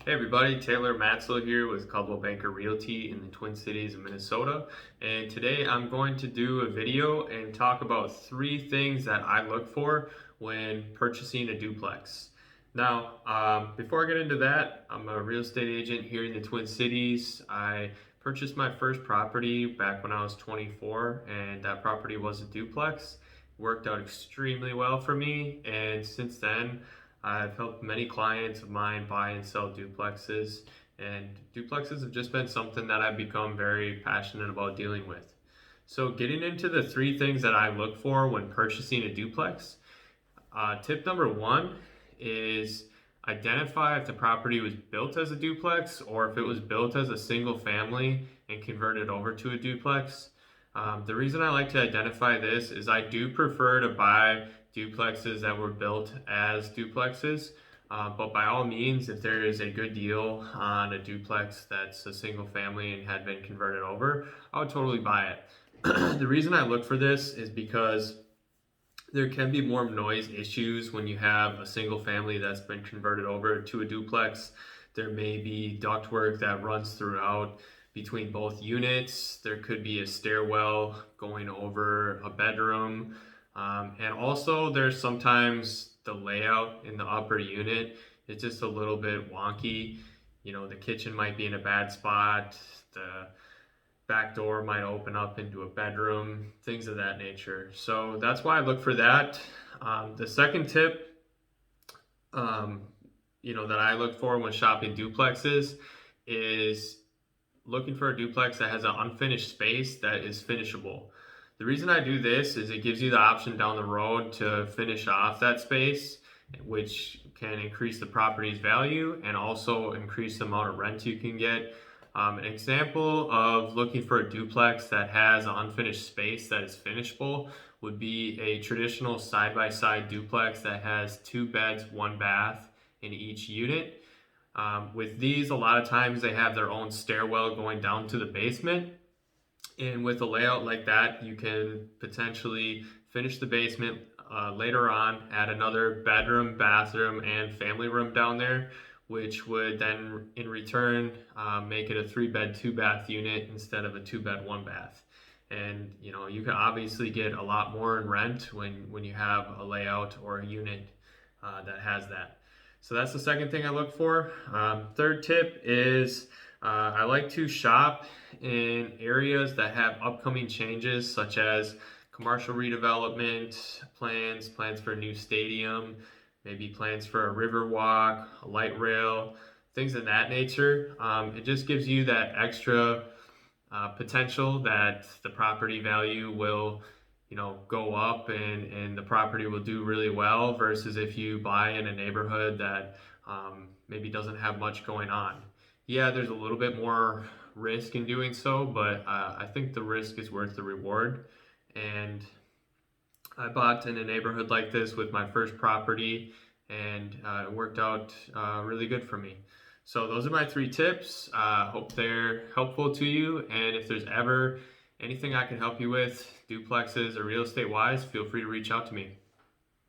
Hey everybody, Taylor Matzel here with Coldwell Banker Realty in the Twin Cities of Minnesota. And today I'm going to do a video and talk about 3 things that I look for when purchasing a duplex. Now, before I get into that, I'm a real estate agent here in the Twin Cities. I purchased my first property back when I was 24, and that property was a duplex. Worked out extremely well for me, and since then, I've helped many clients of mine buy and sell duplexes, and duplexes have just been something that I've become very passionate about dealing with. So, getting into the 3 things that I look for when purchasing a duplex, tip number 1 is identify if the property was built as a duplex or if it was built as a single family and converted over to a duplex. The reason I like to identify this is I do prefer to buy duplexes that were built as duplexes, but by all means, if there is a good deal on a duplex that's a single family and had been converted over, I would totally buy it. The reason I look for this is because there can be more noise issues when you have a single family that's been converted over to a duplex. There may be ductwork that runs throughout between both units. There could be a stairwell going over a bedroom. And also there's sometimes the layout in the upper unit is just a little bit wonky. You know, the kitchen might be in a bad spot. The back door might open up into a bedroom, things of that nature. So that's why I look for that. The second tip, that I look for when shopping duplexes is looking for a duplex that has an unfinished space that is finishable. The reason I do this is it gives you the option down the road to finish off that space, which can increase the property's value and also increase the amount of rent you can get. An example of looking for a duplex that has an unfinished space that is finishable would be a traditional side-by-side duplex that has 2 beds, 1 bath in each unit. With these, a lot of times they have their own stairwell going down to the basement. And with a layout like that, you can potentially finish the basement later on, add another bedroom, bathroom, and family room down there, which would then in return make it a 3-bed, 2-bath unit instead of a 2-bed, 1-bath. And you can obviously get a lot more in rent when you have a layout or a unit that has that. So that's the second thing I look for. Third tip is I like to shop in areas that have upcoming changes, such as commercial redevelopment plans for a new stadium, maybe plans for a river walk, a light rail, things of that nature. It just gives you that extra potential that the property value will go up and the property will do really well versus if you buy in a neighborhood that maybe doesn't have much going on. Yeah, there's a little bit more risk in doing so, but I think the risk is worth the reward. And I bought in a neighborhood like this with my first property, and it worked out really good for me. So those are my 3 tips. Hope they're helpful to you. And if there's ever anything I can help you with, duplexes or real estate wise, feel free to reach out to me.